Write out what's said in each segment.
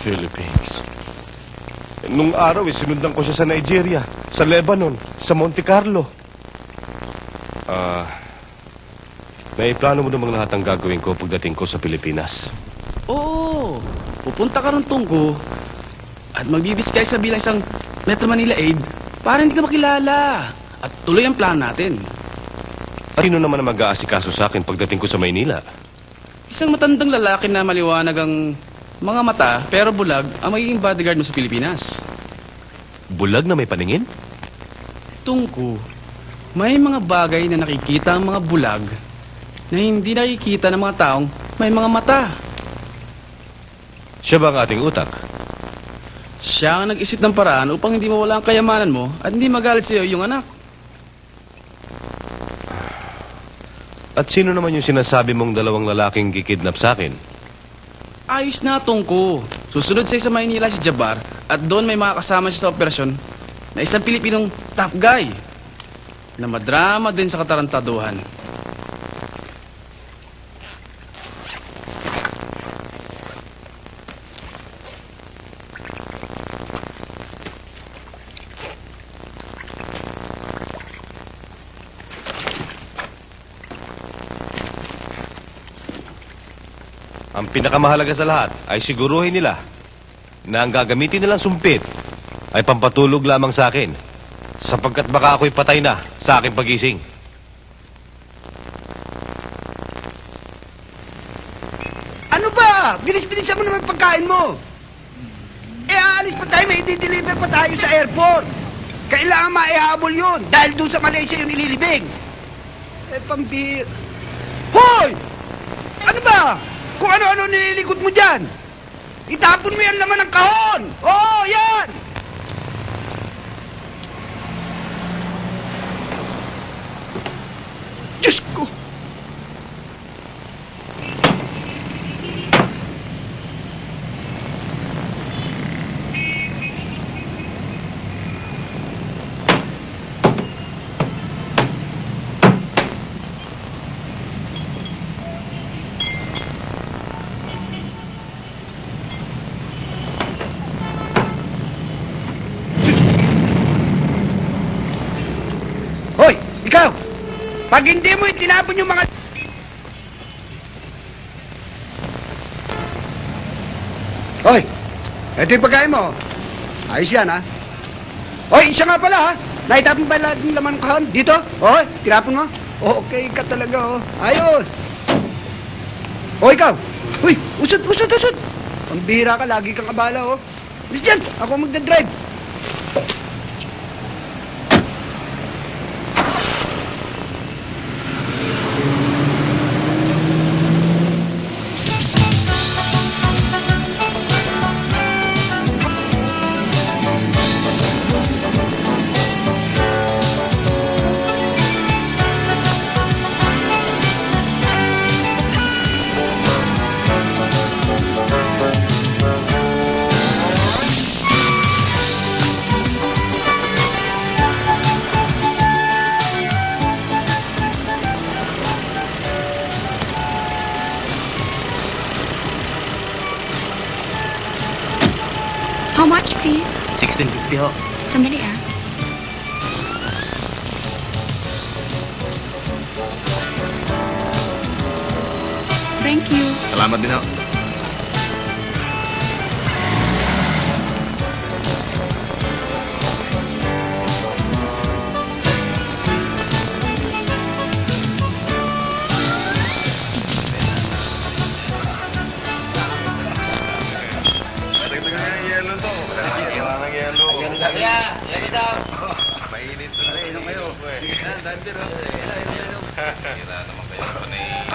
Philippines. Nung araw, sinundan ko siya sa Nigeria, sa Lebanon, sa Monte Carlo. May plano mo namang lahat ang gagawin ko pagdating ko sa Pilipinas. Oo, pupunta ka ron Tungko at magdi-disguise ka bilang isang Metro Manila aide para hindi ka makilala at tuloy ang plan natin. At sino naman ang mag-aasikaso sa akin pagdating ko sa Maynila? Isang matandang lalaki na maliwanag ang mga mata pero bulag ang magiging bodyguard mo sa Pilipinas. Bulag na may paningin? Tungko, may mga bagay na nakikita ang mga bulag na hindi nakikita ng mga taong may mga mata. Siya ba ang ating utak? Siya ang nag-isip ng paraan upang hindi mawala ang kayamanan mo at hindi magalit sa iyo yung anak. At sino naman yung sinasabi mong dalawang lalaking kikidnap sa akin? Ayos na, Tungko. Susunod sa Maynila si Jabbar at doon may makakasama siya sa operasyon na isang Pilipinong tough guy na madrama din sa katarantaduhan. Ang pinakamahalaga sa lahat ay siguruhin nila na ang gagamitin nilang sumpit ay pampatulog lamang sa akin sapagkat baka ako'y patay na sa aking pagising. Ano ba? Bilis-bilisan mo naman pagkain mo. Aalis pa tayo, may i-deliver pa tayo sa airport. Kailangan maihabol yun dahil doon sa Malaysia yung ililibing. Pambir... Hoy! Ano ba? Kung ano-ano nililikot mo dyan. Itapon mo yan naman ng kahon. Oo, yan! Diyos ko! Ikaw, pag hindi mo itinapon yung mga... Hoy, eto yung pagkain mo. Ayos yan, ha? Hoy, isa nga pala, ha? Naitapon ba lahat ng laman ng kahon? Dito? Hoy, tinapon mo? Okay ka talaga, oh. Ayos. Hoy, ikaw. Uy, usod. Ang bihira ka, lagi kang abala, oh. Bis dyan, ako magdadrive. How much, please? 1650 ho. Sandali, ah. Thank you. Salamat din ho.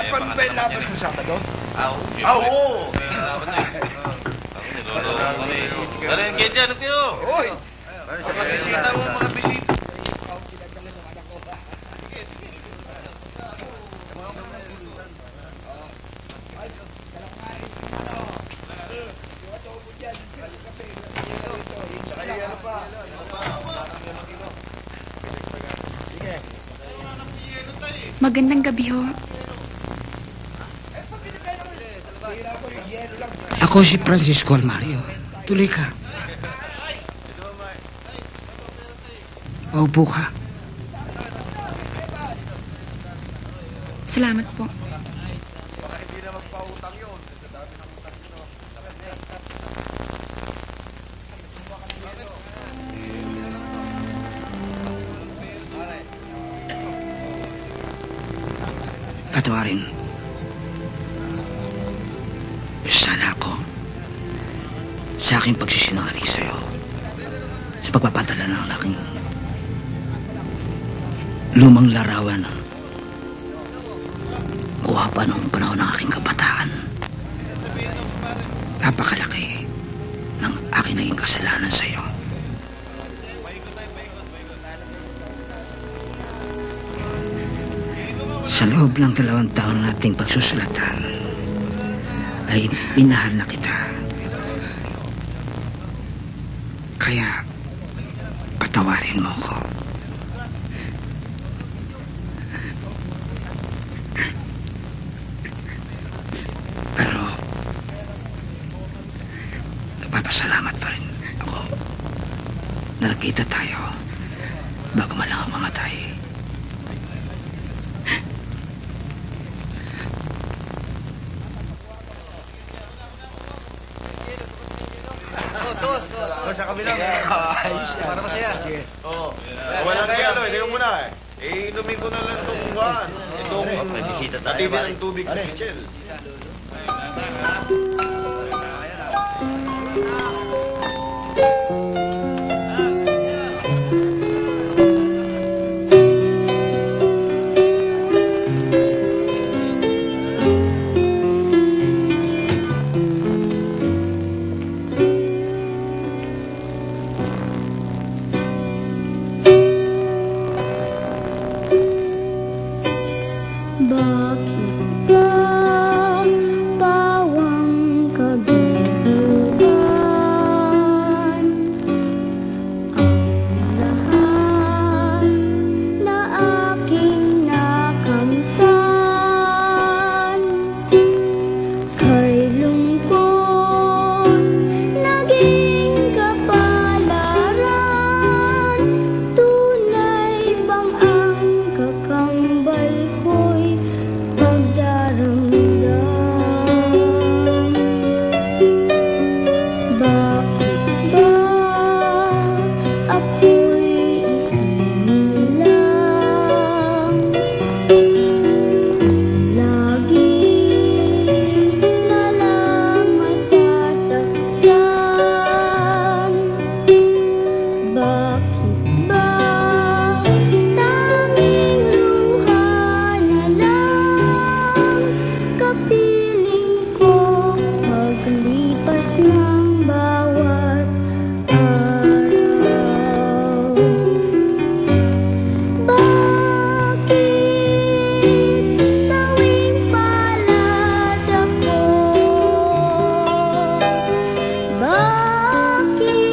Apan ba yung laban mo sa Sabado? Oo! Darin kayo dyan, kayo! Uy! Mga bisita mo, mga bisita. Magandang gabi ho. Ako si Francisco Almario. Tuloy ka. Maupo ka. Salamat po. Patawarin. Sana ako sa aking pagsisinungaling sa'yo sa pagpapadala ng aking lumang larawan kuha pa noong panahon ng aking kabataan. Napakalaki ng aking naging kasalanan sa'yo. Sa loob ng 2 taon nating pagsusulatan, ay minahal na kita. Kaya, patawarin mo ko. Pero, nagpapasalamat pa rin ako na nagkita tayo bago man lang mamatay. Sa kabila. Ayos yan. Para masaya. Oo. Wala kaya ito. Hindi ko muna eh. Inumin ko na lang itong buwan. Itong natibin ng tubig sa Michel. Bakit ba pawang kabiruan ang lahat na aking nakamtan? Kay lungkot naging kapalaran, tunay bang ang kakambal ko'y pagdaramdam? Bakit ba ako'y isinilang? Lagi na lang masasaktan. Bakit ba tanging luha na lang kapiling ko paglipas ng bawat araw? Bakit sawing palad ako? Bakit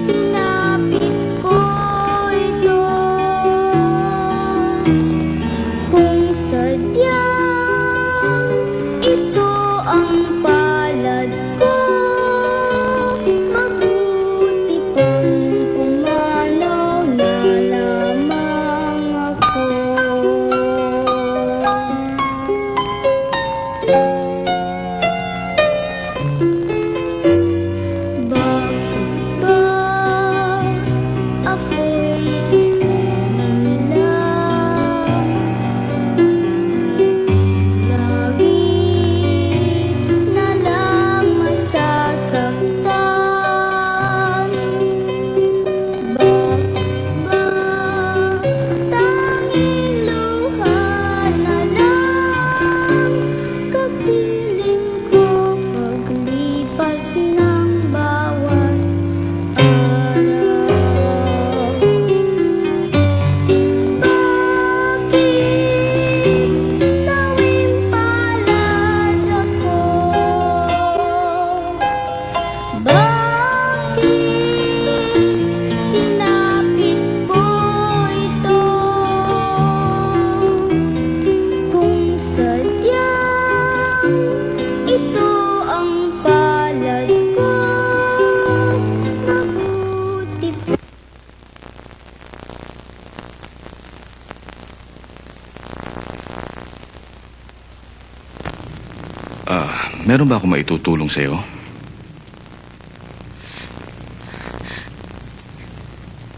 sinapit ko ito? Kung sadyang ito ang palad ko, mabuti pang pumanaw na lamang ako. Bakit ba ako'y isinilang? Lagi na lang masasaktan. Bakit ba tanging luha na lang kapiling ko paglipas ng bawat araw? Bakit sawing palad ako? Bakit sinapit ko ito? Kung sadyang Meron ba ako maitutulong sa'yo?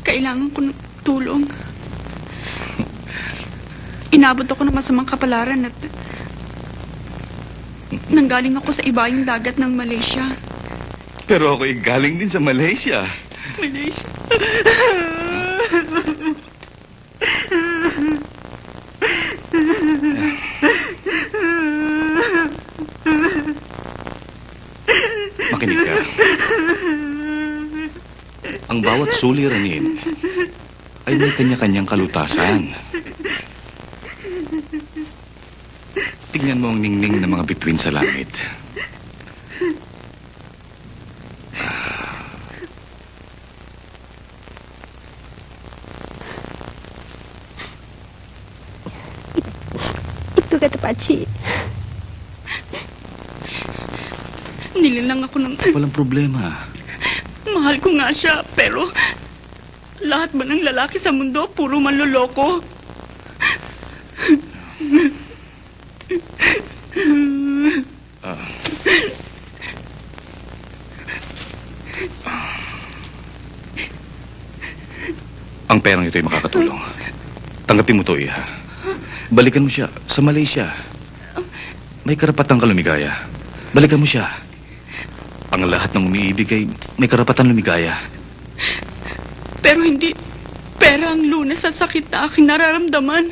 Kailangan ko ng tulong. Inabot ako ng masamang kapalaran at nanggaling ako sa ibayong dagat ng Malaysia. Pero ako'y galing din sa Malaysia. Malaysia. Makinig ka. Ang bawat suliranin ay may kanya-kanyang kalutasan. Tingnan mo ang ningning ng mga bituin sa langit. Ito kata Pakcik. Nilalang ako ng... Walang problema. Mahal ko nga siya, pero... Lahat ba ng lalaki sa mundo puro manloloko? Ang perang ito ay makakatulong. Tanggapin mo to, Iha. Balikan mo siya sa Malaysia. May karapatang ka lumigaya. Balikan mo siya. Ang lahat ng umiibig ay may karapatan lumigaya. Pero hindi pera ang lunas sa sakit na aking nararamdaman.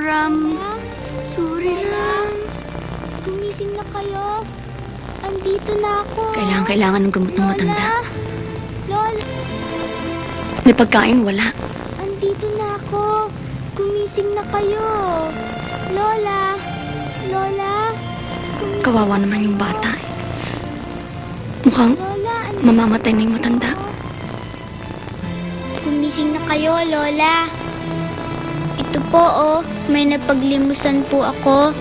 Ram. Suriram. Gumising na kayo. Andito na ako. Kailangan ng gamot ng matanda. Lola. May pagkain, wala. Andito na ako. Gumising na kayo. Lola. Kawawa naman yung bata. Mukhang Lola, mamamatay na yung matanda. gumising na kayo, Lola. Ito po, oh. May napaglimusan po ako.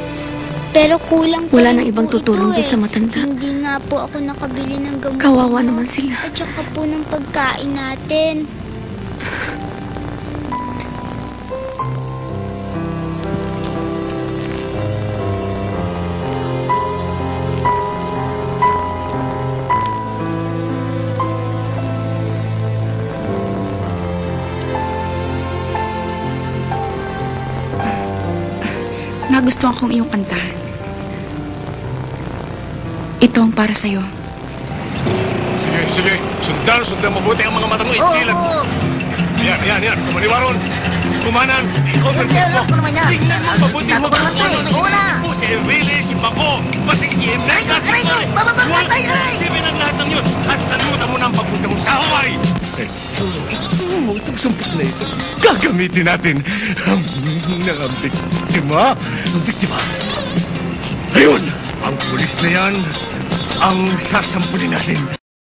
Pero kulang pa Wala rin nang ibang po tutulong ito, din sa matanda. Hindi nga po ako nakabili ng gamot. Kawawa naman sila. At saka po ng pagkain natin. Nagustuhan kong iyong kanta. Ito ang para sa'yo. Sige. Sundan mabuti ang mga mata mo. Itilan mo. Yan. Kumaniwaron. Kumanan. Cover mo. Tingnan mo mabuti mo. Si Enrile, si Paco, pati si Emnek. Sipin ang lahat ng yun. At talutan mo na ang pagpunta mo sa Hawaii. Itong sumpit na ito, gagamitin natin ang biktima. Ayun! Ang pulis na yan ang sasampulin natin.